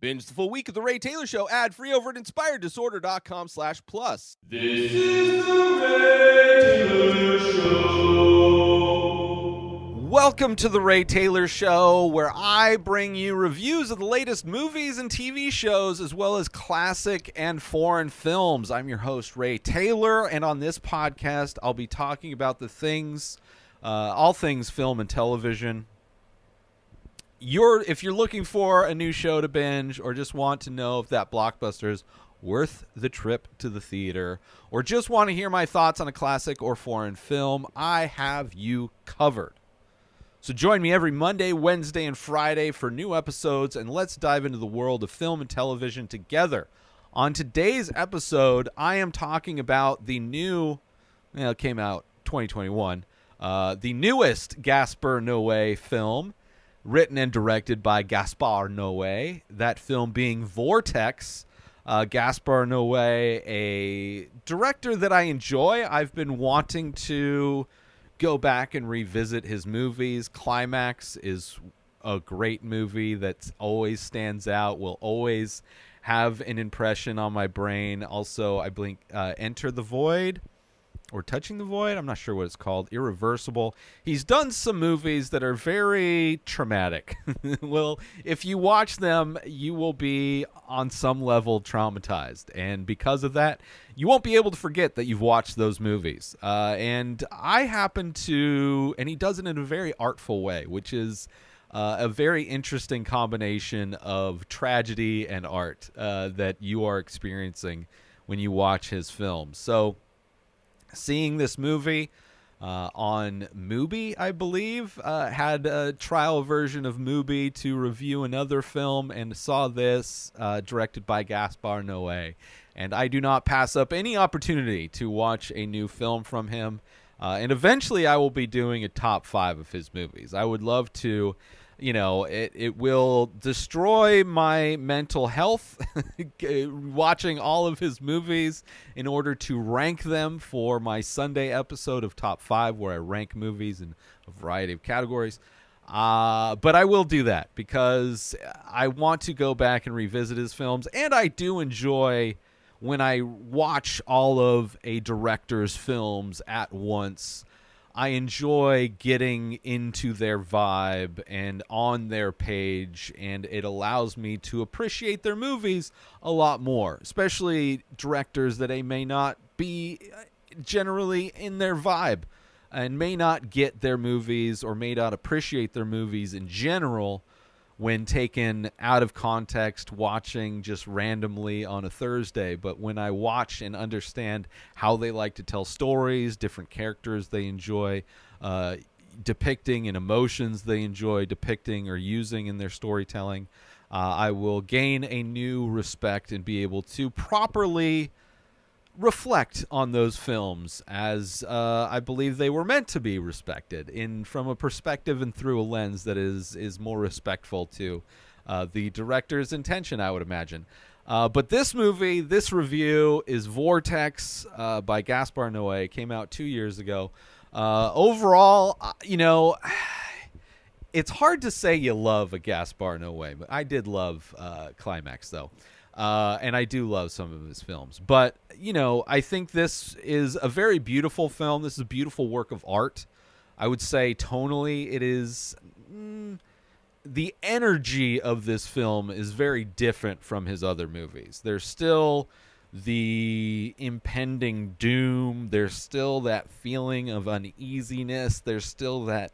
Binge the full week of The Ray Taylor Show ad-free over at inspireddisorder.com/plus. This is The Ray Taylor Show. Welcome to The Ray Taylor Show, where I bring you reviews of the latest movies and TV shows, as well as classic and foreign films. I'm your host, Ray Taylor, and on this podcast, I'll be talking about the things, all things film and television. If you're looking for a new show to binge, or just want to know if that blockbuster is worth the trip to the theater, or just want to hear my thoughts on a classic or foreign film, I have you covered. So join me every Monday, Wednesday, and Friday for new episodes, and let's dive into the world of film and television together. On today's episode, I am talking about the new, it came out 2021, the newest Gaspar Noé film, written and directed by Gaspar Noé, that film being Vortex. Gaspar Noé, a director that I enjoy. I've been wanting to go back and revisit his movies. Climax is a great movie that always stands out, will always have an impression on my brain. Also, I believe Enter the Void, or Touching the Void, I'm not sure what it's called, Irreversible. He's done some movies that are very traumatic. Well, if you watch them, you will be on some level traumatized. And because of that, you won't be able to forget that you've watched those movies. And I happen to, and he does it in a very artful way, which is a very interesting combination of tragedy and art that you are experiencing when you watch his films. So, seeing this movie on Mubi, I believe, had a trial version of Mubi to review another film, and saw this directed by Gaspar Noé. And I do not pass up any opportunity to watch a new film from him. And eventually I will be doing a top 5 of his movies. I would love to. It will destroy my mental health watching all of his movies in order to rank them for my Sunday episode of Top 5, where I rank movies in a variety of categories. But I will do that because I want to go back and revisit his films, and I do enjoy when I watch all of a director's films at once. I enjoy getting into their vibe and on their page, and it allows me to appreciate their movies a lot more, especially directors that I may not be generally in their vibe and may not get their movies or may not appreciate their movies in general when taken out of context, watching just randomly on a Thursday. But when I watch and understand how they like to tell stories, different characters they enjoy depicting, and emotions they enjoy depicting or using in their storytelling, I will gain a new respect and be able to properly reflect on those films as I believe they were meant to be respected, from a perspective and through a lens that is more respectful to the director's intention, I would imagine. But this movie, this review, is Vortex by Gaspar Noé. It came out 2 years ago. Overall, it's hard to say you love a Gaspar Noé, but I did love Climax, though. And I do love some of his films. But, I think this is a very beautiful film. This is a beautiful work of art. I would say tonally it is... the energy of this film is very different from his other movies. There's still the impending doom. There's still that feeling of uneasiness. There's still that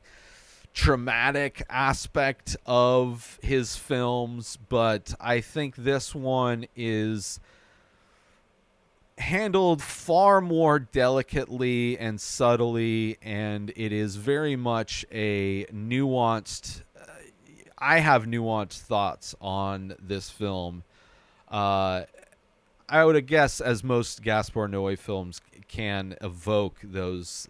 traumatic aspect of his films, but I think this one is handled far more delicately and subtly, and it is very much a nuanced... I have nuanced thoughts on this film. I would guess, as most Gaspar Noé films can evoke those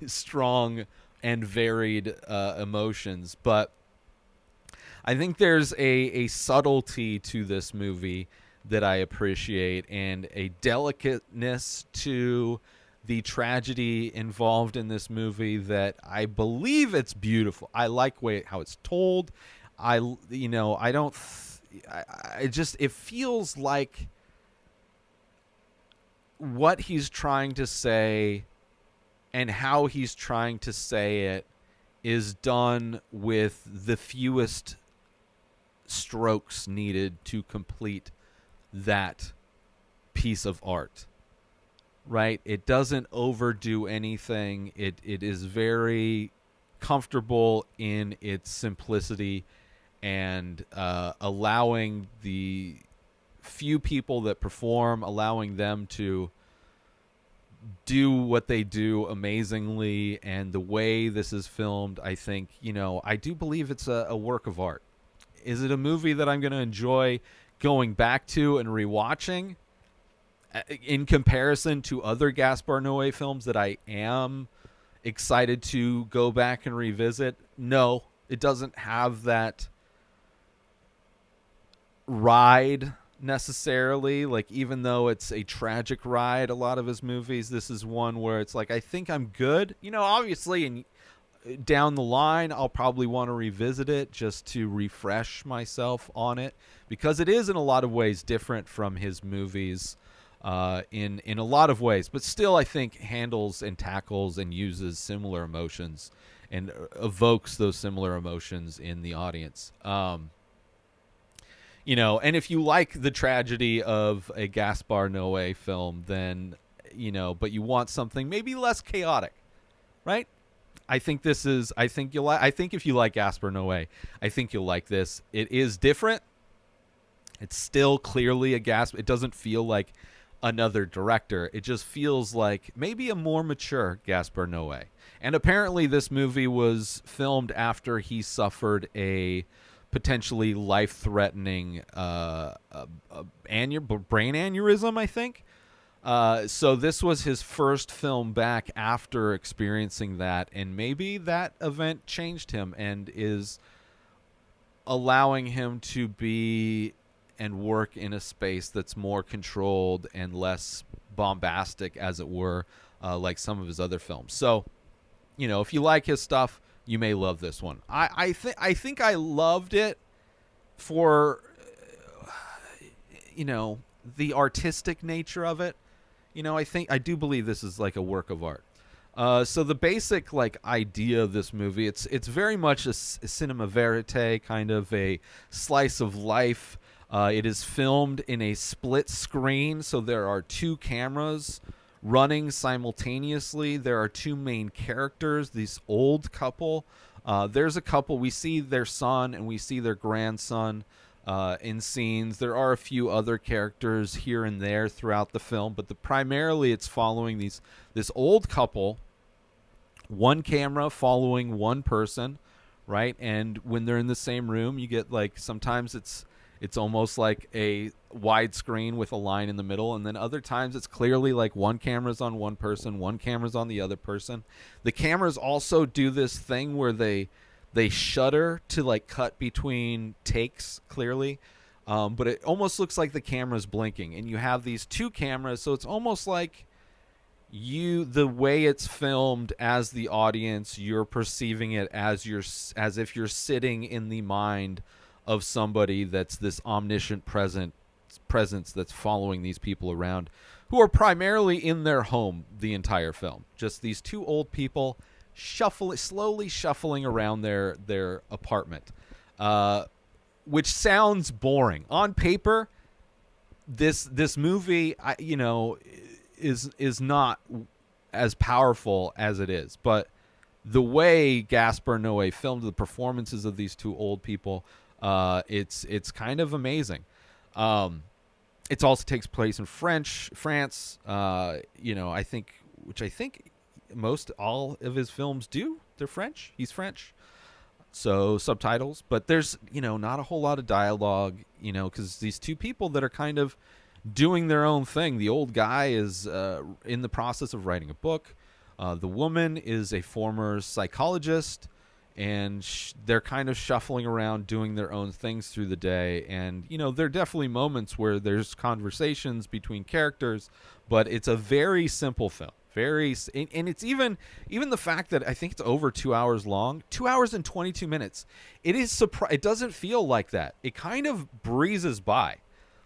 strong and varied emotions, but I think there's a subtlety to this movie that I appreciate, and a delicateness to the tragedy involved in this movie that I believe it's beautiful. I like how it's told. it feels like what he's trying to say and how he's trying to say it is done with the fewest strokes needed to complete that piece of art. Right? It doesn't overdo anything. It is very comfortable in its simplicity, and allowing the few people that perform, allowing them to do what they do amazingly. And the way this is filmed, I think, I do believe it's a work of art. Is it a movie that I'm going to enjoy going back to and rewatching in comparison to other Gaspar Noé films that I am excited to go back and revisit? No, it doesn't have that ride necessarily. Like, even though it's a tragic ride, a lot of his movies, this is one where it's like, I think I'm good. Obviously, and down the line, I'll probably want to revisit it just to refresh myself on it, because it is in a lot of ways different from his movies. In a lot of ways, but still I think handles and tackles and uses similar emotions and evokes those similar emotions in the audience. And if you like the tragedy of a Gaspar Noé film, then, but you want something maybe less chaotic, right? I think if you like Gaspar Noé, I think you'll like this. It is different. It's still clearly it doesn't feel like another director. It just feels like maybe a more mature Gaspar Noé. And apparently this movie was filmed after he suffered a potentially life-threatening brain aneurysm, I think. So this was his first film back after experiencing that, and maybe that event changed him and is allowing him to be and work in a space that's more controlled and less bombastic, as it were, like some of his other films. So, if you like his stuff, you may love this one. I think I loved it for, the artistic nature of it. I do believe this is like a work of art. So the basic idea of this movie, it's very much a cinema verite, kind of a slice of life. It is filmed in a split screen, so there are two cameras running simultaneously. There are two main characters, this old couple. There's a couple. We see their son and we see their grandson in scenes. There are a few other characters here and there throughout the film, but primarily it's following this old couple, one camera following one person, right? And when they're in the same room, you get sometimes it's almost like a widescreen with a line in the middle, and then other times it's clearly one camera's on one person, one camera's on the other person. The cameras also do this thing where they shutter to cut between takes clearly, but it almost looks like the camera's blinking, and you have these two cameras, so it's almost like the way it's filmed as the audience, you're perceiving it as if you're sitting in the mind of somebody that's this omniscient presence that's following these people around, who are primarily in their home the entire film. Just these two old people slowly shuffling around their apartment, which sounds boring on paper. This movie, is not as powerful as it is, but the way Gaspar Noé filmed the performances of these two old people, it's kind of amazing. It also takes place in France. I think most all of his films do. They're French. He's French, so subtitles. But there's not a whole lot of dialogue. Because these two people that are kind of doing their own thing. The old guy is in the process of writing a book. The woman is a former psychologist. And they're kind of shuffling around doing their own things through the day. And, there are definitely moments where there's conversations between characters, but it's a very simple film. And it's even the fact that I think it's over 2 hours long, 2 hours and 22 minutes. It doesn't feel like that. It kind of breezes by.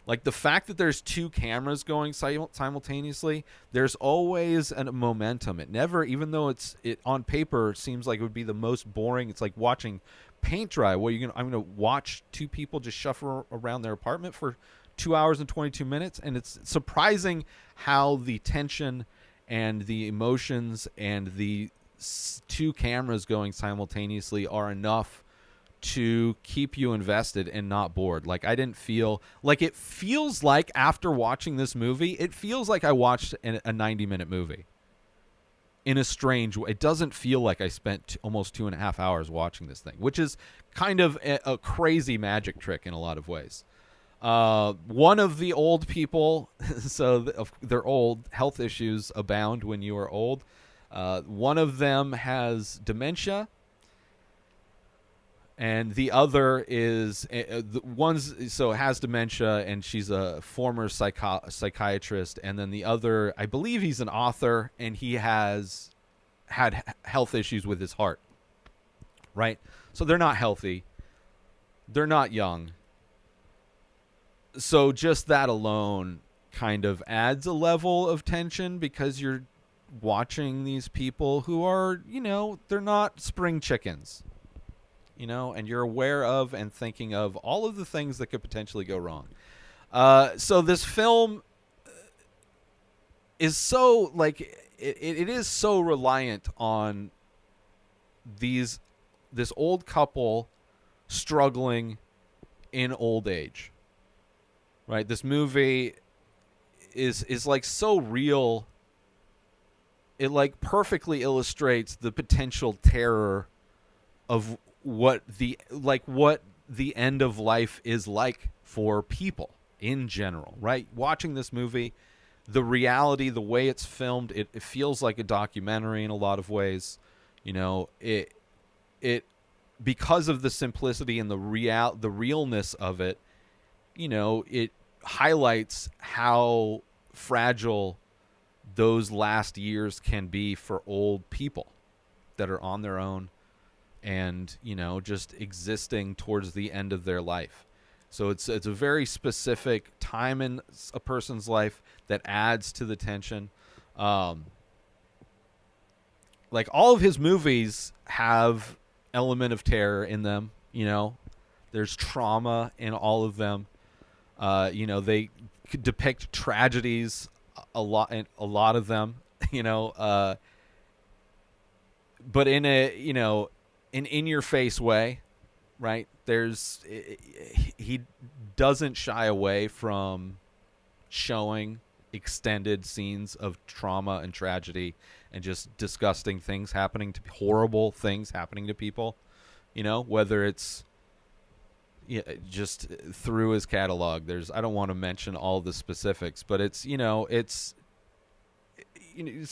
Like the fact that there's two cameras going simultaneously, there's always a momentum. It never, even though it on paper seems like it would be the most boring. It's like watching paint dry. I'm gonna watch two people just shuffle around their apartment for 2 hours and 22 minutes, and it's surprising how the tension and the emotions and the two cameras going simultaneously are enough to keep you invested and not bored. Like I didn't feel like it feels like after watching this movie, it feels like I watched a 90-minute movie in a strange way. It doesn't feel like I spent almost 2.5 hours watching this thing, which is kind of a crazy magic trick in a lot of ways. One of the old people, so they're old, health issues abound when you are old. One of them has dementia, and the other is has dementia, and she's a former psychiatrist. And then the other, I believe he's an author, and he has had health issues with his heart. Right? So they're not healthy. They're not young. So just that alone kind of adds a level of tension because you're watching these people who are, they're not spring chickens, and you're aware of and thinking of all of the things that could potentially go wrong. So this film is so, like, it is so reliant on this old couple struggling in old age. Right, this movie is like so real. It like perfectly illustrates the potential terror of what the end of life is like for people in general. Right, watching this movie, the reality, the way it's filmed, it feels like a documentary in a lot of ways. It because of the simplicity and the realness of it. It highlights how fragile those last years can be for old people that are on their own and, just existing towards the end of their life. So it's a very specific time in a person's life that adds to the tension. Like all of his movies have element of terror in them, There's trauma in all of them. They depict tragedies a lot of them, but in an in-your-face way, right? He doesn't shy away from showing extended scenes of trauma and tragedy and just disgusting things horrible things happening to people, whether it's just through his catalog. I don't want to mention all the specifics, but it's a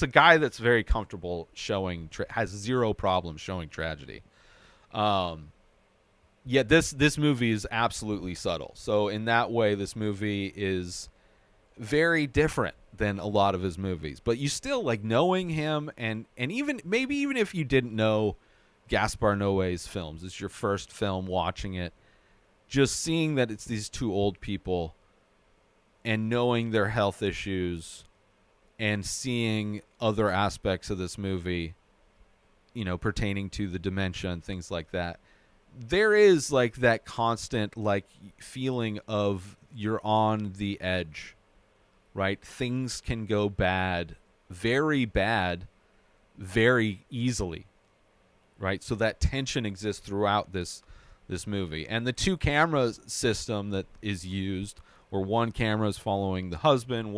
guy that's very comfortable showing, has zero problem showing tragedy. Yet this movie is absolutely subtle. So in that way, this movie is very different than a lot of his movies. But you still, like, knowing him and even if you didn't know Gaspar Noé's films, it's your first film watching it, just seeing that it's these two old people and knowing their health issues and seeing other aspects of this movie, pertaining to the dementia and things like that, there is like that constant like feeling of you're on the edge, right? Things can go bad, very easily, right? So that tension exists throughout this movie. And the two camera system that is used, where one camera is following the husband,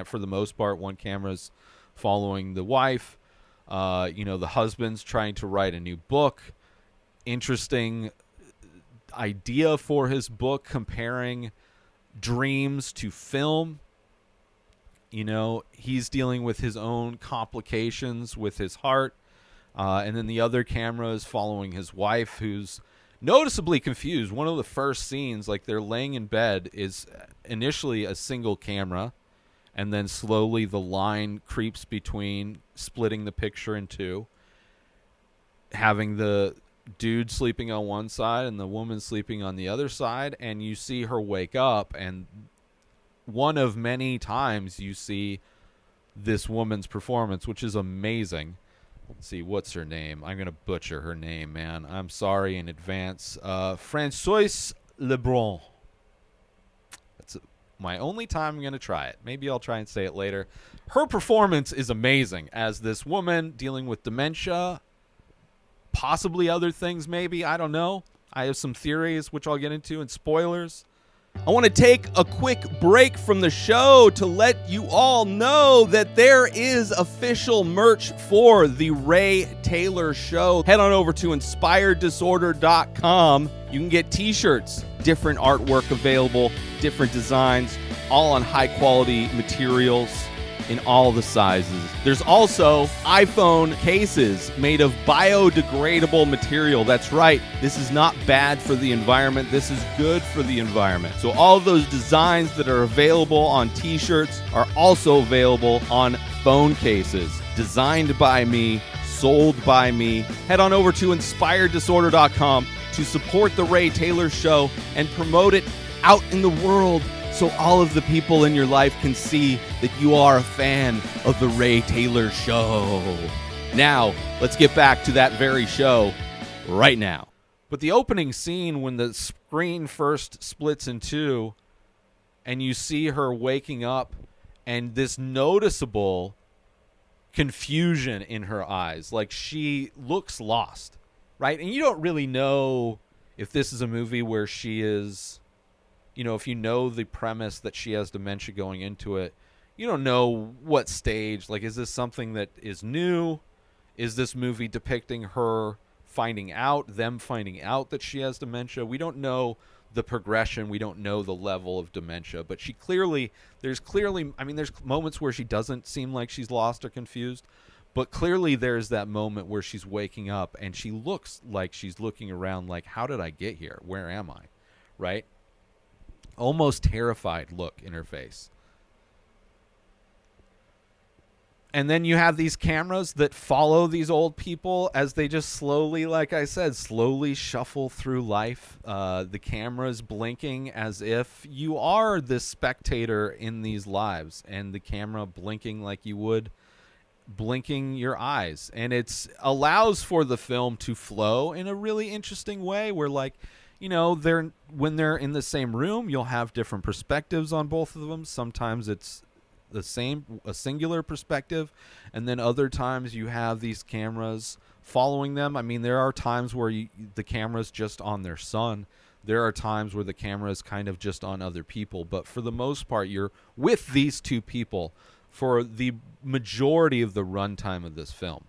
for the most part, one camera's following the wife. The husband's trying to write a new book. Interesting idea for his book, comparing dreams to film. He's dealing with his own complications with his heart. And then the other camera is following his wife, who's noticeably confused. One of the first scenes, like they're laying in bed, is initially a single camera, and then slowly the line creeps between splitting the picture in two, having the dude sleeping on one side and the woman sleeping on the other side, and you see her wake up, and one of many times you see this woman's performance, which is amazing. Let's see, what's her name? I'm going to butcher her name, man. I'm sorry in advance. Françoise Lebrun. That's my only time I'm going to try it. Maybe I'll try and say it later. Her performance is amazing as this woman dealing with dementia, possibly other things maybe. I don't know. I have some theories, which I'll get into, and spoilers. I want to take a quick break from the show to let you all know that there is official merch for the Ray Taylor Show. Head on over to inspireddisorder.com. You can get t-shirts, different artwork available, different designs, all on high quality materials in all the sizes. There's also iPhone cases made of biodegradable material. That's right. This is not bad for the environment. This is good for the environment. So all of those designs that are available on t-shirts are also available on phone cases. Designed by me, sold by me. Head on over to inspireddisorder.com to support the Ray Taylor Show and promote it out in the world, so all of the people in your life can see that you are a fan of the Ray Taylor Show. Now, let's get back to that very show right now. But the opening scene, when the screen first splits in two and you see her waking up and this noticeable confusion in her eyes, like she looks lost, right? And you don't really know if this is a movie where she is... You know, if you know the premise that she has dementia going into it, you don't know what stage. Like, is this something that is new? Is this movie depicting her finding out, them finding out that she has dementia? We don't know the progression. We don't know the level of dementia. But there's moments where she doesn't seem like she's lost or confused. But clearly there's that moment where she's waking up and she looks like she's looking around like, how did I get here? Where am I? Right? Almost terrified look in her face. And then you have these cameras that follow these old people as they just slowly, like I said, slowly shuffle through life. The camera's blinking as if you are the spectator in these lives, and the camera blinking like you would blinking your eyes. And it allows for the film to flow in a really interesting way where, like, you know, when they're in the same room, you'll have different perspectives on both of them. Sometimes it's a singular perspective, and then other times you have these cameras following them. I mean, there are times where the camera's just on their son. There are times where the camera is kind of just on other people, but for the most part, you're with these two people for the majority of the runtime of this film.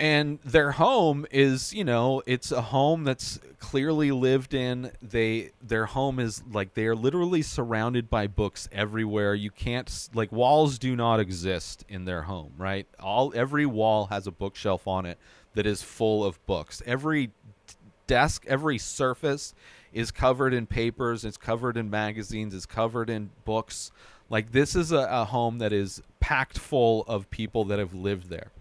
And their home is, you know, it's a home that's clearly lived in. Their home is like, they are literally surrounded by books everywhere. You can't, like, walls do not exist in their home, right? Every wall has a bookshelf on it that is full of books. Every desk, every surface is covered in papers. It's covered in magazines. It's covered in books. Like, this is a home that is packed full of people that have lived there.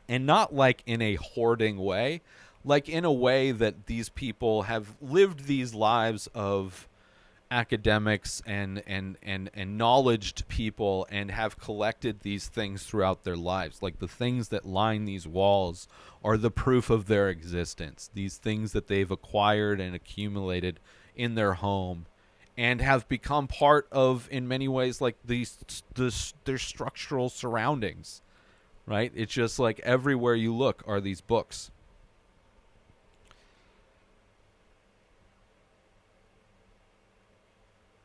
And not like in a hoarding way, like in a way that these people have lived these lives of academics and knowledged people and have collected these things throughout their lives. Like the things that line these walls are the proof of their existence. These things that they've acquired and accumulated in their home and have become part of, in many ways, like their structural surroundings. Right? It's just like everywhere you look are these books.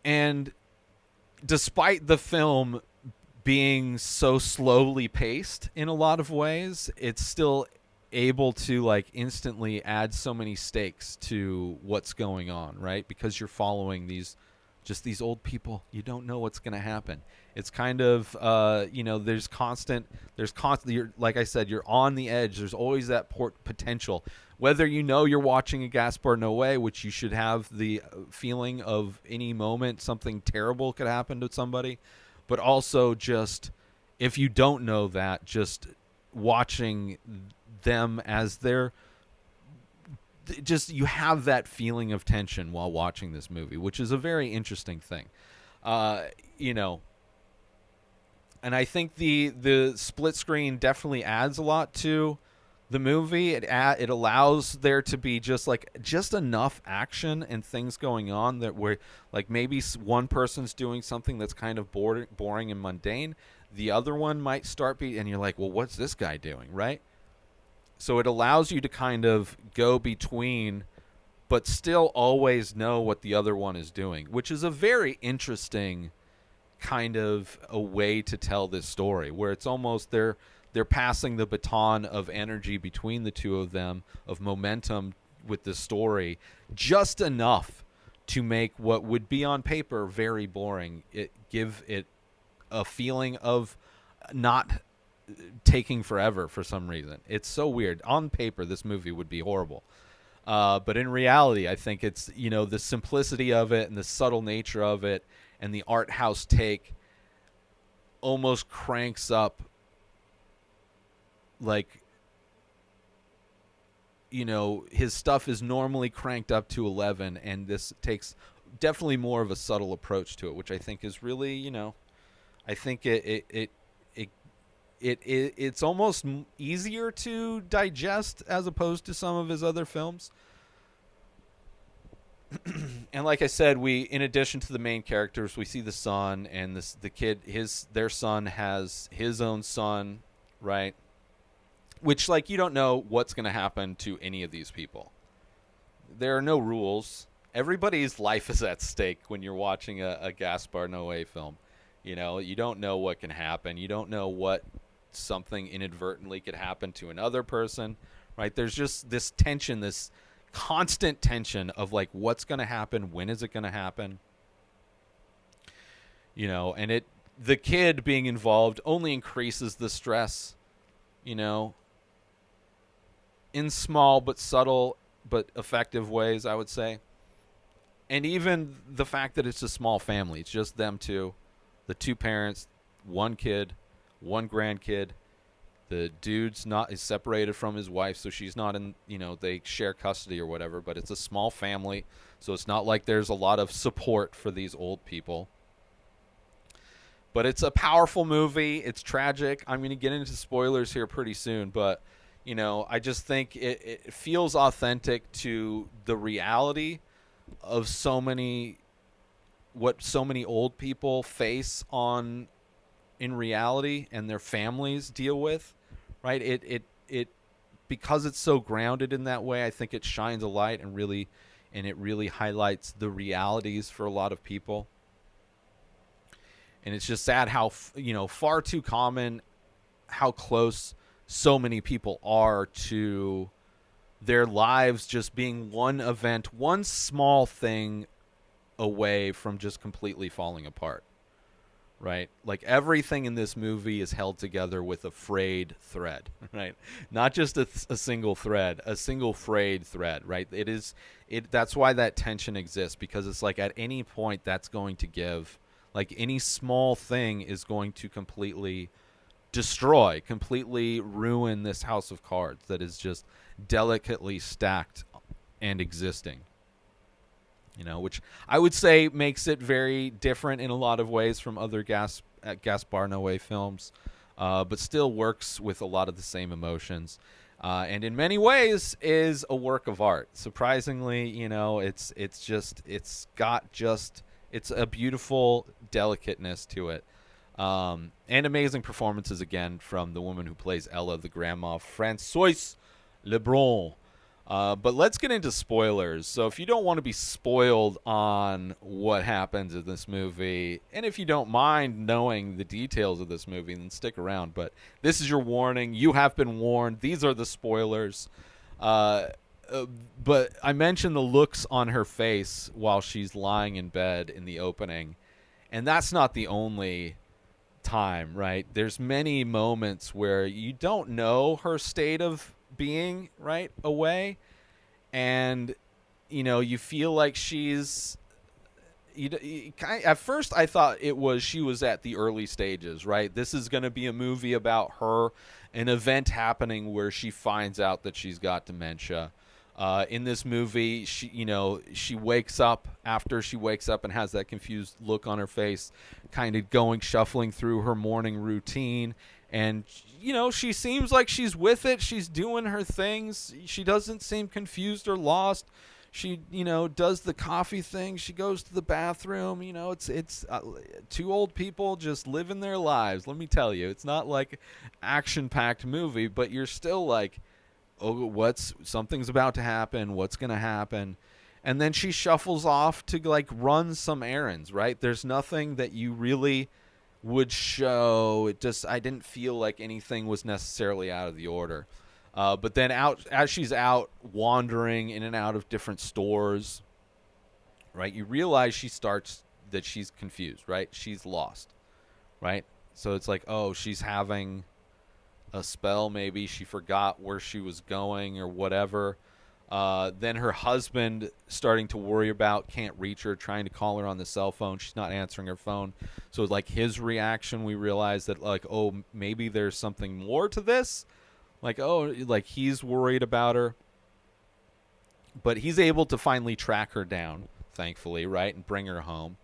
And despite the film being so slowly paced in a lot of ways, it's still able to like instantly add so many stakes to what's going on, right? Because you're following these old people. You don't know what's going to happen. It's kind of, there's constant, you're, like I said, you're on the edge. There's always that potential. whether you know you're watching a Gaspar Noé, which you should have the feeling of any moment something terrible could happen to somebody, but also just if you don't know that, just watching them as they're just, you have that feeling of tension while watching this movie, which is a very interesting thing. You know, and I think the split screen definitely adds a lot to the movie. It allows there to be just enough action and things going on that where like maybe one person's doing something that's kind of boring and mundane, the other one might start and you're like, well, what's this guy doing, right? So it allows you to kind of go between, but still always know what the other one is doing, which is a very interesting kind of a way to tell this story, where it's almost they're passing the baton of energy between the two of them, of momentum with the story, just enough to make what would be on paper very boring, give it a feeling of not taking forever for some reason. It's so weird. On paper, this movie would be horrible. But in reality, I think it's, you know, the simplicity of it and the subtle nature of it and the art house take almost cranks up, like, you know, his stuff is normally cranked up to 11, and this takes definitely more of a subtle approach to it, which I think is really, you know, I think it's almost easier to digest as opposed to some of his other films. And like I said, we, in addition to the main characters, we see the son and the kid. Their son has his own son, right? Which, like, you don't know what's going to happen to any of these people. There are no rules. Everybody's life is at stake when you're watching a Gaspar Noé film. You know, you don't know what can happen. You don't know what something inadvertently could happen to another person, right? There's just this tension, this constant tension of like, what's going to happen? When is it going to happen? You know, and the kid being involved only increases the stress, you know, in small but subtle but effective ways, I would say. And even the fact that it's a small family, it's just them two, the two parents, one kid, one grandkid. The dude's is separated from his wife, so she's not in, you know, they share custody or whatever, but it's a small family, so it's not like there's a lot of support for these old people. But it's a powerful movie. It's tragic. I'm going to get into spoilers here pretty soon, but, you know, I just think it feels authentic to the reality of what so many old people face in reality and their families deal with, right? It because it's so grounded in that way, I think it shines a light and it really highlights the realities for a lot of people. And it's just sad how, you know, far too common how close so many people are to their lives just being one event, one small thing away from just completely falling apart. Right? Like everything in this movie is held together with a frayed thread, right? Not just a single thread, a single frayed thread, right? That's why that tension exists, because it's like at any point that's going to give, like any small thing is going to completely destroy, completely ruin this house of cards that is just delicately stacked and existing. You know, which I would say makes it very different in a lot of ways from other Gaspar Noé films, but still works with a lot of the same emotions, and in many ways is a work of art. Surprisingly, you know, it's a beautiful delicateness to it, and amazing performances again from the woman who plays Ella, the grandma, Françoise Lebrun. But let's get into spoilers. So if you don't want to be spoiled on what happens in this movie, and if you don't mind knowing the details of this movie, then stick around. But this is your warning. You have been warned. These are the spoilers. But I mentioned the looks on her face while she's lying in bed in the opening. And that's not the only time, right? There's many moments where you don't know her state of being, right, away, and you feel like at first I thought she was at the early stages, right? This is going to be a movie about her, an event happening where she finds out that she's got dementia. In this movie, she wakes up after she wakes up and has that confused look on her face, kind of shuffling through her morning routine. And, she seems like she's with it. She's doing her things. She doesn't seem confused or lost. She, does the coffee thing. She goes to the bathroom. It's two old people just living their lives. Let me tell you, it's not like action-packed movie, but you're still like, oh, something's about to happen. What's going to happen? And then she shuffles off to like run some errands, right? There's nothing that you really would show. I didn't feel like anything was necessarily out of the order. But then as she's out wandering in and out of different stores, right, you realize that she's confused, right? She's lost, right? So it's like, oh, she's having a spell. Maybe she forgot where she was going or whatever. Then her husband starting to worry about, can't reach her, trying to call her on the cell phone. She's not answering her phone. So like his reaction, we realize that like, oh, maybe there's something more to this. Like, oh, like he's worried about her. But he's able to finally track her down, thankfully, right, and bring her home.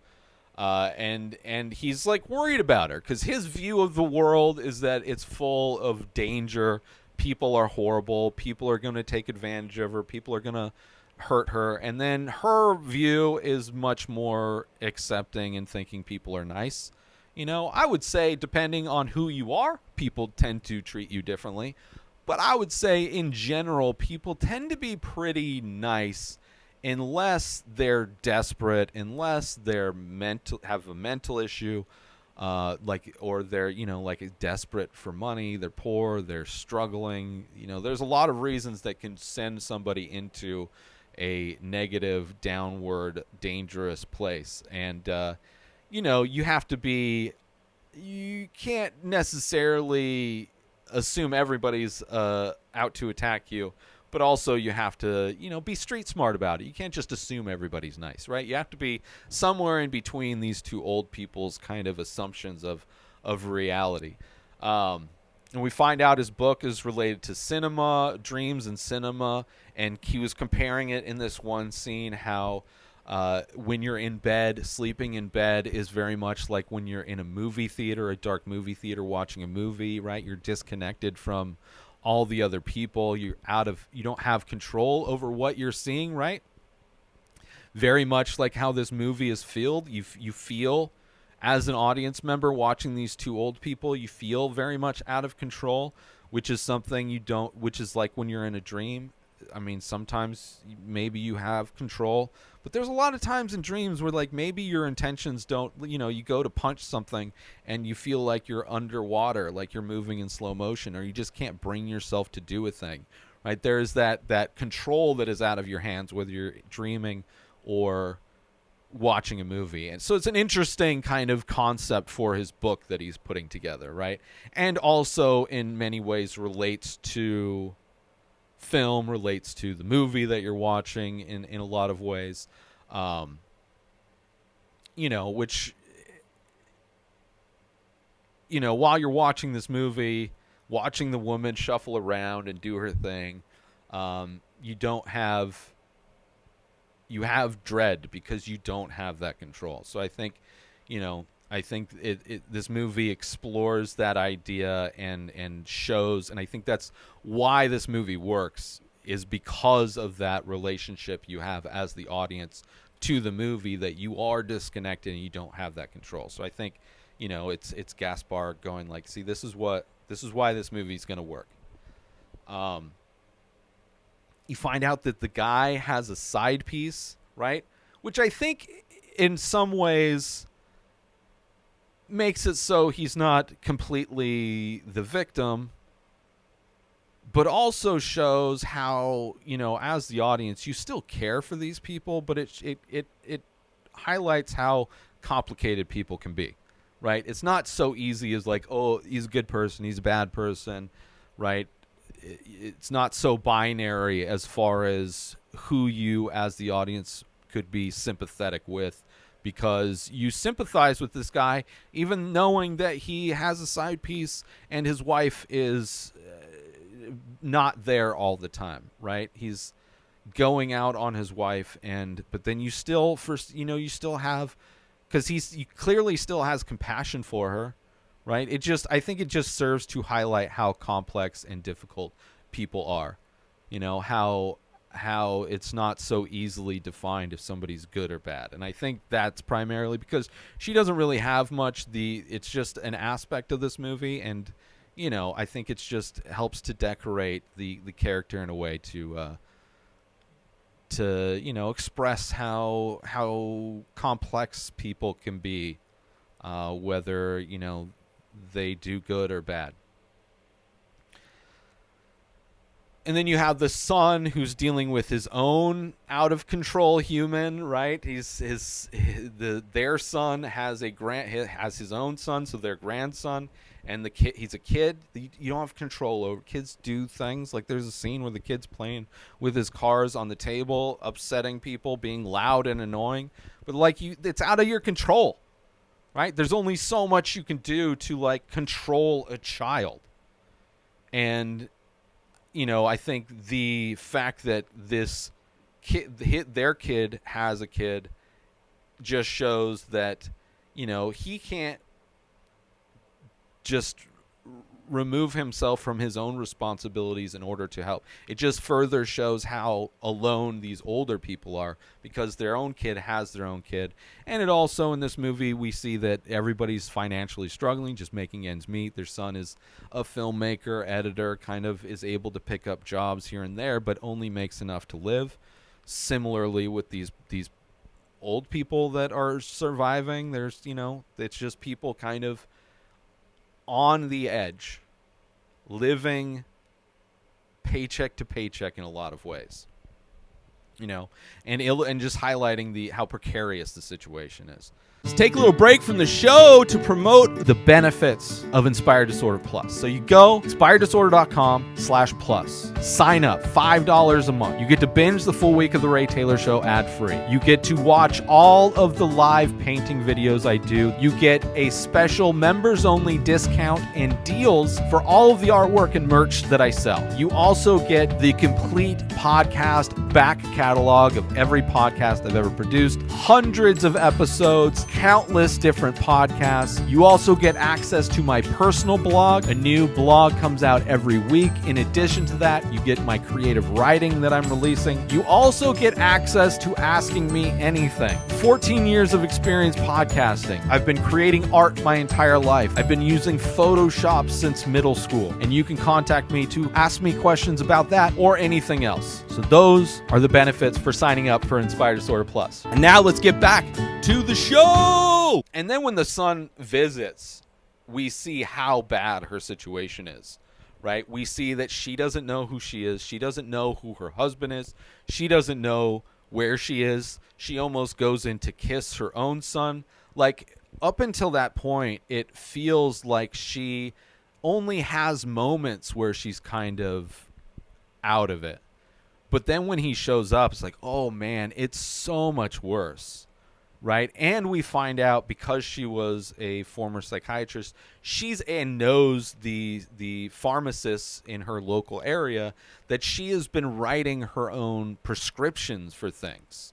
And he's like worried about her because his view of the world is that it's full of danger. People are horrible. People are going to take advantage of her. People are going to hurt her. And then her view is much more accepting and thinking people are nice. I would say depending on who you are, people tend to treat you differently. But I would say in general, people tend to be pretty nice unless they're desperate, unless they're have a mental issue, or they're, like desperate for money, they're poor, they're struggling. There's a lot of reasons that can send somebody into a negative, downward, dangerous place. And, you can't necessarily assume everybody's out to attack you. But also you have to, be street smart about it. You can't just assume everybody's nice, right? You have to be somewhere in between these two old people's kind of assumptions of reality. And we find out his book is related to cinema, dreams and cinema. And he was comparing it in this one scene how when you're in bed, sleeping in bed is very much like when you're in a movie theater, a dark movie theater watching a movie, right? You're disconnected from all the other people. You don't have control over what you're seeing, right? Very much like how this movie is filled. You feel as an audience member watching these two old people, you feel very much out of control, which is something which is like when you're in a dream. I mean, sometimes maybe you have control, but there's a lot of times in dreams where like maybe your intentions don't, you go to punch something and you feel like you're underwater, like you're moving in slow motion, or you just can't bring yourself to do a thing, right? There's that control that is out of your hands, whether you're dreaming or watching a movie. And so it's an interesting kind of concept for his book that he's putting together, right? And also in many ways relates to film, relates to the movie that you're watching in a lot of ways, which, while you're watching this movie, watching the woman shuffle around and do her thing, you have dread because you don't have that control. So I think, this movie explores that idea and shows, and I think that's why this movie works, is because of that relationship you have as the audience to the movie, that you are disconnected and you don't have that control. So I think, it's Gaspar going like, see, this is why this movie's going to work. You find out that the guy has a side piece, right? Which I think in some ways makes it so he's not completely the victim, but also shows how, as the audience, you still care for these people, but it highlights how complicated people can be, right? It's not so easy as like, oh, he's a good person, he's a bad person, right? it's not so binary as far as who you as the audience could be sympathetic with, because you sympathize with this guy even knowing that he has a side piece and his wife is not there all the time, right? He's going out on his wife, but then you still you still have, because he clearly still has compassion for her, right? I think it just serves to highlight how complex and difficult people are, how it's not so easily defined if somebody's good or bad. And I think that's primarily because she doesn't really have much. It's just an aspect of this movie, and I think it's just helps to decorate the character in a way to express how complex people can be, whether they do good or bad. And then you have the son who's dealing with his own out of control human, right? Their son has his own son, so their grandson, and he's a kid you don't have control over. Kids do things, like there's a scene where the kid's playing with his cars on the table, upsetting people, being loud and annoying, but it's out of your control, right? There's only so much you can do to control a child. And I think the fact that this their kid has a kid just shows that, he can't just remove himself from his own responsibilities in order to help. It just further shows how alone these older people are, because their own kid has their own kid. And it also, in this movie, we see that everybody's financially struggling, just making ends meet. Their son is a filmmaker, editor, kind of is able to pick up jobs here and there, but only makes enough to live. Similarly with these old people that are surviving, there's, it's just people kind of on the edge, living paycheck to paycheck in a lot of ways, and just highlighting how precarious the situation is. Let's take a little break from the show to promote the benefits of Inspired Disorder Plus. So you go inspireddisorder.com/plus. Sign up, $5 a month. You get to binge the full week of The Ray Taylor Show ad-free. You get to watch all of the live painting videos I do. You get a special members-only discount and deals for all of the artwork and merch that I sell. You also get the complete podcast back catalog of every podcast I've ever produced, hundreds of episodes, countless different podcasts. You also get access to my personal blog. A new blog comes out every week. In addition to that, you get my creative writing that I'm releasing. You also get access to Asking Me Anything. 14 years of experience podcasting. I've been creating art my entire life. I've been using Photoshop since middle school, and you can contact me to ask me questions about that or anything else. So those are the benefits for signing up for Inspired Disorder Plus. And now let's get back to the show. And then when the son visits, we see how bad her situation is, right? We see that she doesn't know who she is. She doesn't know who her husband is. She doesn't know where she is. She almost goes in to kiss her own son. Up until that point, it feels like she only has moments where she's kind of out of it. But then when he shows up, it's like, oh man, it's so much worse, right? And we find out, because she was a former psychiatrist, knows the pharmacists in her local area, that she has been writing her own prescriptions for things.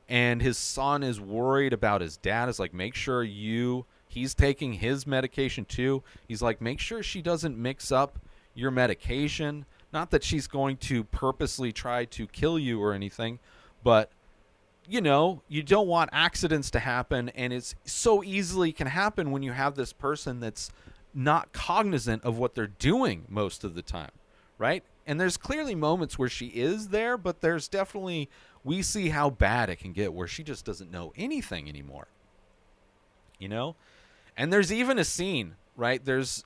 And his son is worried about his dad. Is like, make sure he's taking his medication too. He's like, make sure she doesn't mix up your medication. Not that she's going to purposely try to kill you or anything, but, you don't want accidents to happen, and it's so easily can happen when you have this person that's not cognizant of what they're doing most of the time, right? And there's clearly moments where she is there, but there's definitely, we see how bad it can get where she just doesn't know anything anymore, And there's even a scene, right? There's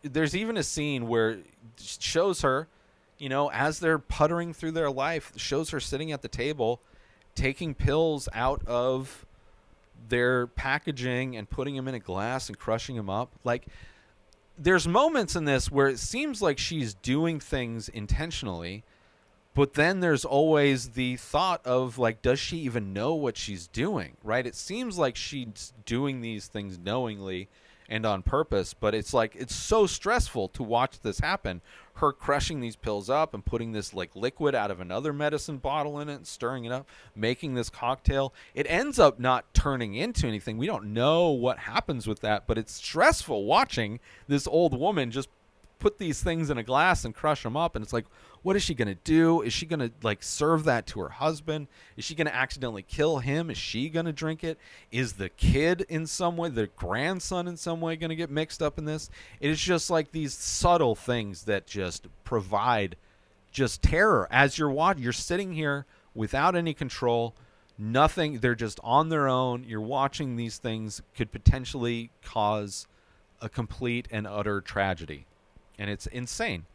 even a scene where it shows her, as they're puttering through their life, shows her sitting at the table, taking pills out of their packaging and putting them in a glass and crushing them up. there's moments in this where it seems like she's doing things intentionally, but then there's always the thought of, like, does she even know what she's doing, right? It seems like she's doing these things knowingly and on purpose, but it's like, it's so stressful to watch this happen. Her crushing these pills up and putting this, like, liquid out of another medicine bottle in it and stirring it up, making this cocktail. It ends up not turning into anything. We don't know what happens with that, but it's stressful watching this old woman just put these things in a glass and crush them up. And it's like, what is she going to do? Is she going to, like, serve that to her husband? Is she going to accidentally kill him? Is she going to drink it? Is the kid in some way, the grandson in some way, going to get mixed up in this? It is just like these subtle things that just provide just terror as you're watching. You're sitting here without any control, nothing. They're just on their own. You're watching these things could potentially cause a complete and utter tragedy. And it's insane.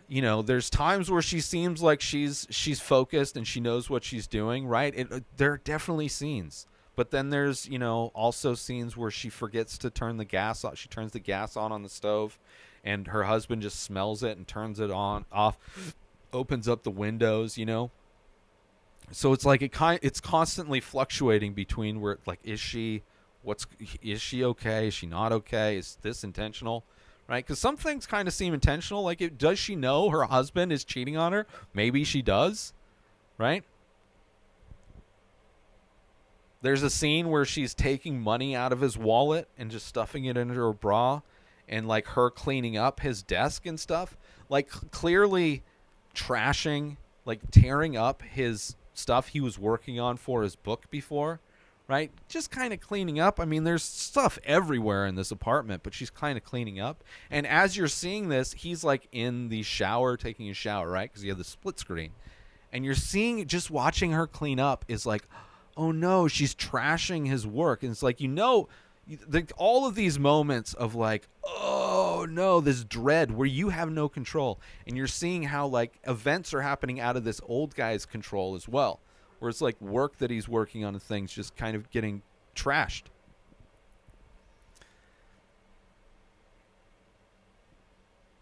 You know, there's times where she seems like she's focused and she knows what she's doing, right? There are definitely scenes. But then there's, you know, also scenes where she forgets to turn the gas on. She turns the gas on the stove, and her husband just smells it and turns it off, opens up the windows, you know. So it's like it's constantly fluctuating between where, like, is she okay? Is she not okay? Is this intentional? Right? Because some things kind of seem intentional. Like, does she know her husband is cheating on her? Maybe she does. Right? There's a scene where she's taking money out of his wallet and just stuffing it into her bra, and, like, her cleaning up his desk and stuff. Like, clearly trashing, like, tearing up his stuff he was working on for his book before. Right? Just kind of cleaning up. I mean, there's stuff everywhere in this apartment, but she's kind of cleaning up. And as you're seeing this, he's, like, in the shower, taking a shower, right? Because you have the split screen. And you're seeing, just watching her clean up is like, oh no, she's trashing his work. And it's like, you know, all of these moments of, like, oh no, this dread where you have no control. And you're seeing how, like, events are happening out of this old guy's control as well. Where it's like work that he's working on and things just kind of getting trashed.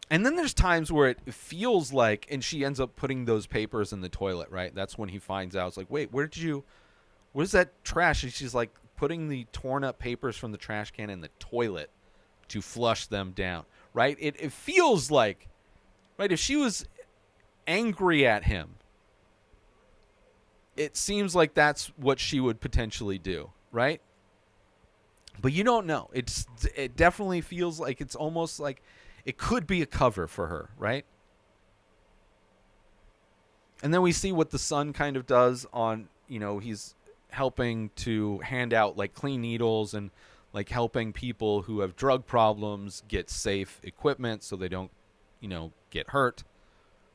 And then there's times where it feels like, and she ends up putting those papers in the toilet, right? That's when he finds out. It's like, wait, what is that trash? And she's like putting the torn up papers from the trash can in the toilet to flush them down, right? It feels like, right, if she was angry at him, it seems like that's what she would potentially do, right? But you don't know. It definitely feels like it's almost like it could be a cover for her, right? And then we see what the son kind of does on, you know, he's helping to hand out, like, clean needles and, like, helping people who have drug problems get safe equipment so they don't, you know, get hurt,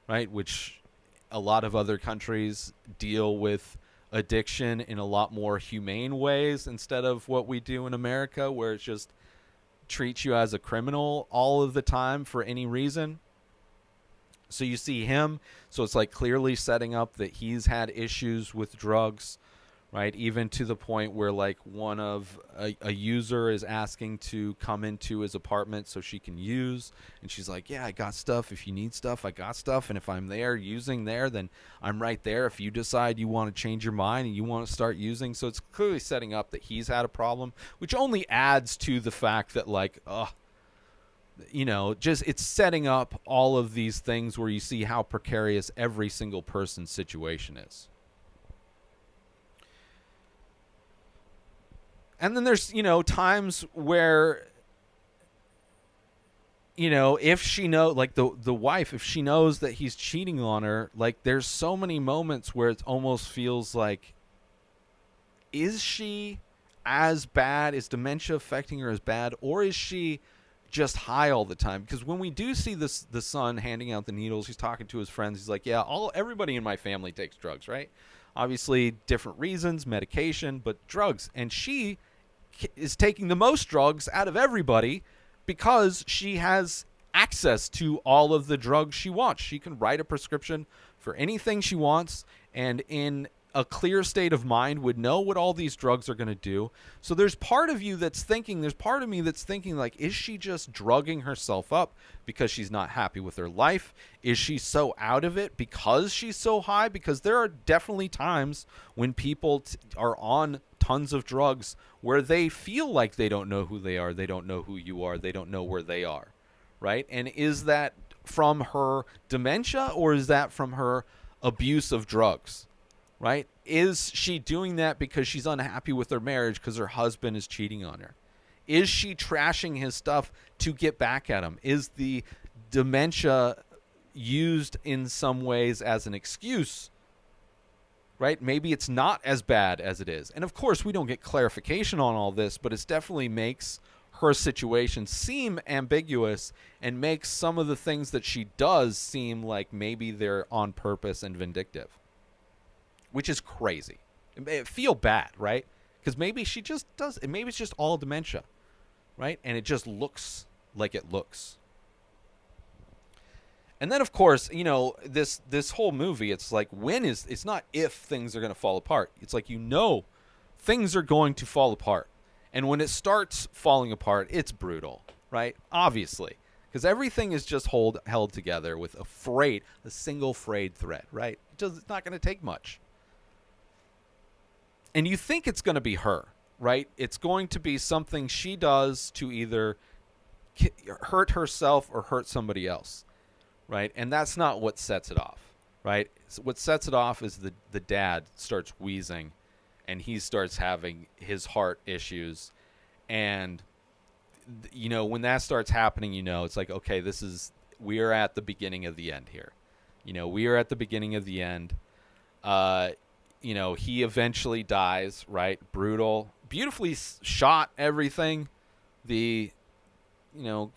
right? Which a lot of other countries deal with addiction in a lot more humane ways instead of what we do in America, where it just treats you as a criminal all of the time for any reason. So you see him. So it's like clearly setting up that he's had issues with drugs, right? Even to the point where, like, one of a user is asking to come into his apartment so she can use. And she's like, yeah, I got stuff. If you need stuff, I got stuff. And if I'm there using there, then I'm right there. If you decide you want to change your mind and you want to start using. So it's clearly setting up that he's had a problem, which only adds to the fact that, like, you know, just it's setting up all of these things where you see how precarious every single person's situation is. And then there's, you know, times where, you know, if she knows, like, the wife, if she knows that he's cheating on her, like, there's so many moments where it almost feels like, is she as bad? Is dementia affecting her as bad? Or is she just high all the time? Because when we do see the son handing out the needles, he's talking to his friends. He's like, yeah, everybody in my family takes drugs, right? Obviously, different reasons, medication, but drugs. And she is taking the most drugs out of everybody because she has access to all of the drugs she wants. She can write a prescription for anything she wants, and in a clear state of mind would know what all these drugs are going to do. So there's part of you that's thinking, there's part of me that's thinking, like, is she just drugging herself up because she's not happy with her life? Is she so out of it because she's so high? Because there are definitely times when people are on tons of drugs where they feel like they don't know who they are, they don't know who you are, they don't know where they are, right? And is that from her dementia, or is that from her abuse of drugs, right? Is she doing that because she's unhappy with her marriage because her husband is cheating on her? Is she trashing his stuff to get back at him? Is the dementia used in some ways as an excuse, right? Maybe it's not as bad as it is. And of course, we don't get clarification on all this, but it definitely makes her situation seem ambiguous and makes some of the things that she does seem like maybe they're on purpose and vindictive, which is crazy. It feel bad, right? Because maybe she just does. Maybe it's just all dementia, right? And it just looks like it looks. And then, of course, you know, this whole movie, it's like, it's not if things are going to fall apart. It's like, you know, things are going to fall apart. And when it starts falling apart, it's brutal, right? Obviously, because everything is just held together with a single frayed thread, right? It's not going to take much. And you think it's going to be her, right? It's going to be something she does to either hurt herself or hurt somebody else, right? And that's not what sets it off, right? So what sets it off is the dad starts wheezing, and he starts having his heart issues. And, you know, when that starts happening, you know, it's like, okay, we are at the beginning of the end here. You know, we are at the beginning of the end. You know, he eventually dies, right? Brutal, beautifully shot, everything. The, you know,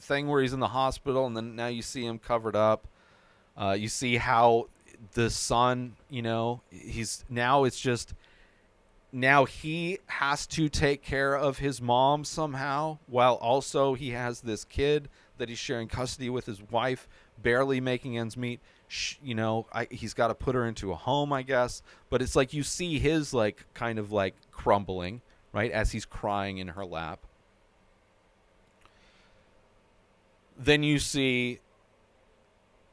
thing where he's in the hospital, and then now you see him covered up. You see how the son, you know, now he has to take care of his mom somehow, while also he has this kid that he's sharing custody with his wife, barely making ends meet. You know, he's got to put her into a home, I guess. But it's like you see his, like, kind of like crumbling, right, as he's crying in her lap. Then you see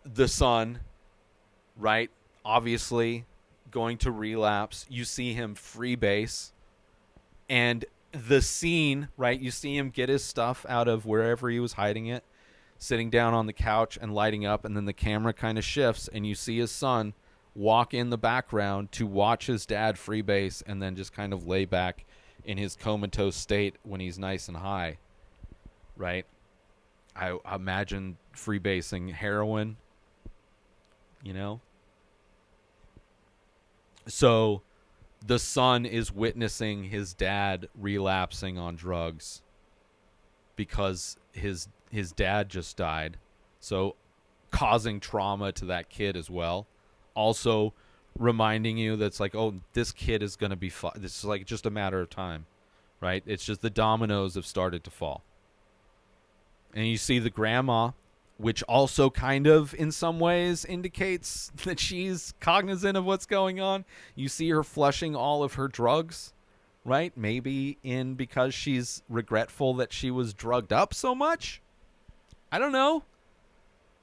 the son, right, obviously going to relapse. You see him freebase, and the scene, right, you see him get his stuff out of wherever he was hiding it, sitting down on the couch and lighting up, and then the camera kind of shifts, and you see his son walk in the background to watch his dad freebase and then just kind of lay back in his comatose state when he's nice and high, right? I imagine freebasing heroin, you know? So the son is witnessing his dad relapsing on drugs because his dad just died. So causing trauma to that kid as well. Also reminding you that's like, oh, this kid is going to be this is like just a matter of time, right? It's just the dominoes have started to fall. And you see the grandma, which also kind of in some ways indicates that she's cognizant of what's going on. You see her flushing all of her drugs, right? Maybe because she's regretful that she was drugged up so much. I don't know.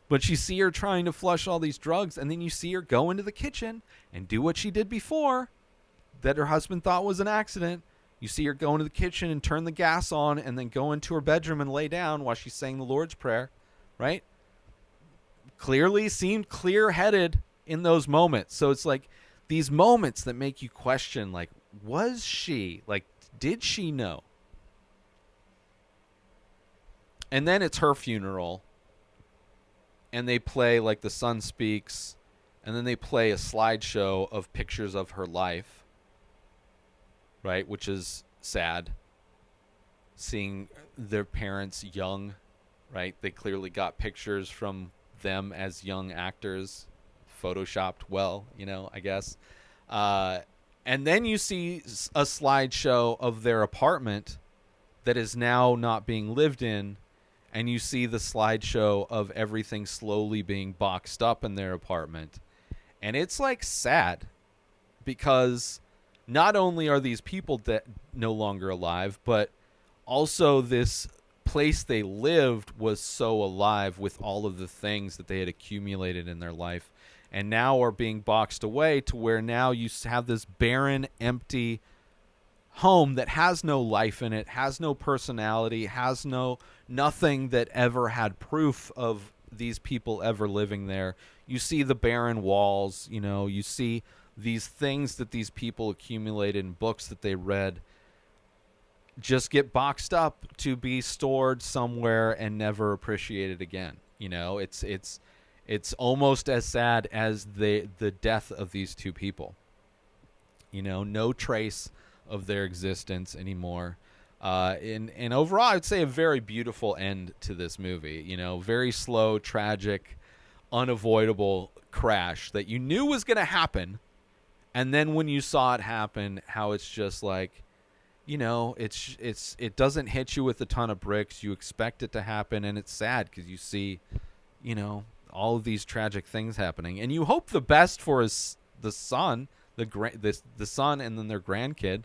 But you see her trying to flush all these drugs, and then you see her go into the kitchen and do what she did before that her husband thought was an accident. You see her go into the kitchen and turn the gas on and then go into her bedroom and lay down while she's saying the Lord's Prayer, right? Clearly seemed clear-headed in those moments. So it's like these moments that make you question, like, was she? Like, did she know? And then it's her funeral. And they play, like, the son speaks. And then they play a slideshow of pictures of her life. Right? Which is sad. Seeing their parents young. Right? They clearly got pictures from them as young actors. Photoshopped well, you know, I guess. And then you see a slideshow of their apartment that is now not being lived in. And you see the slideshow of everything slowly being boxed up in their apartment. And it's like sad because not only are these people no longer alive, but also this place they lived was so alive with all of the things that they had accumulated in their life, and now are being boxed away to where now you have this barren, empty home that has no life in it, has no personality, has nothing that ever had proof of these people ever living there. You see the barren walls, you see these things that these people accumulated in books that they read just get boxed up to be stored somewhere and never appreciated again. It's almost as sad as the death of these two people. No trace of their existence anymore. And overall, I'd say a very beautiful end to this movie. Very slow, tragic, unavoidable crash that you knew was going to happen. And then when you saw it happen, how it's just like, it doesn't hit you with a ton of bricks. You expect it to happen, and it's sad because you see, all of these tragic things happening, and you hope the best for the son, the son, and then their grandkid.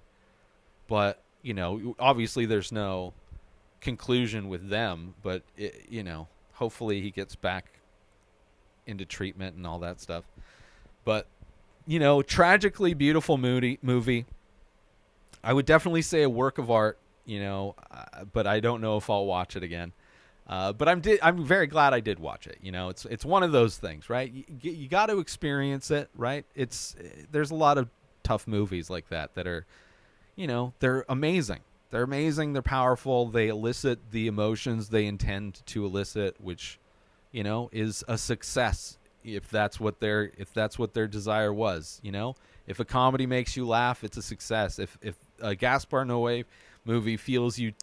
But obviously there's no conclusion with them. But hopefully he gets back into treatment and all that stuff. But tragically beautiful movie. I would definitely say a work of art, but I don't know if I'll watch it again. But I'm very glad I did watch it. It's one of those things, right? You got to experience it, right? There's a lot of tough movies like that are, they're amazing. They're amazing. They're powerful. They elicit the emotions they intend to elicit, which, is a success if that's what their desire was. If a comedy makes you laugh, it's a success. If a Gaspar Noé movie fears you,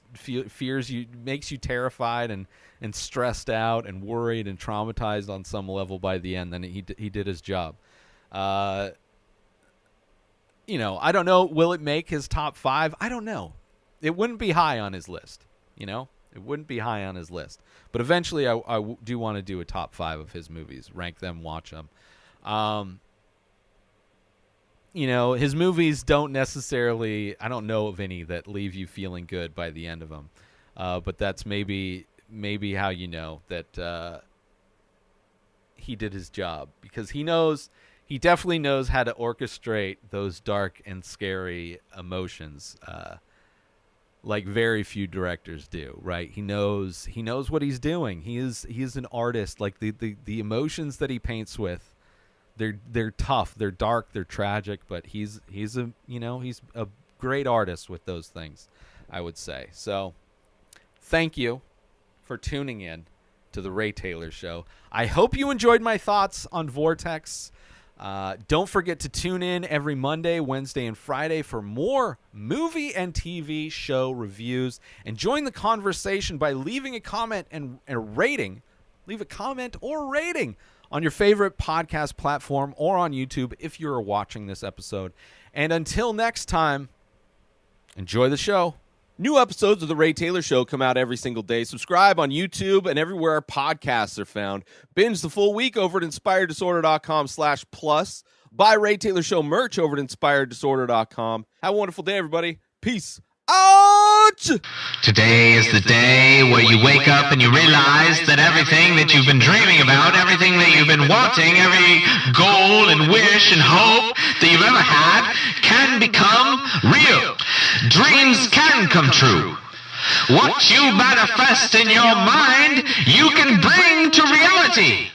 makes you terrified and stressed out and worried and traumatized on some level by the end, then he did his job. I don't know. Will it make his top 5? I don't know. It wouldn't be high on his list. It wouldn't be high on his list. But eventually, I do want to do a top 5 of his movies, rank them, watch them. His movies don't necessarily, I don't know of any that leave you feeling good by the end of them. But that's maybe how you know that he did his job, because he definitely knows how to orchestrate those dark and scary emotions, like very few directors do, right? He knows what he's doing. He is an artist. Like the emotions that he paints with, they're tough, they're dark, they're tragic, but he's a great artist with those things, I would say. So thank you for tuning in to the Ray Taylor Show. I hope you enjoyed my thoughts on Vortex. Don't forget to tune in every Monday, Wednesday, and Friday for more movie and TV show reviews, and join the conversation by leaving a comment and a rating. Leave a comment or rating on your favorite podcast platform or on YouTube if you're watching this episode. And until next time, enjoy the show. New episodes of The Ray Taylor Show come out every single day. Subscribe on YouTube and everywhere our podcasts are found. Binge the full week over at inspireddisorder.com/plus. Buy Ray Taylor Show merch over at inspireddisorder.com. Have a wonderful day, everybody. Peace out! Today is the day where you wake up and you realize that everything that you've been dreaming about, everything that you've been wanting, every goal and wish and hope that you've ever had can become real. Dreams can come true. What you manifest in your mind, you can bring to reality.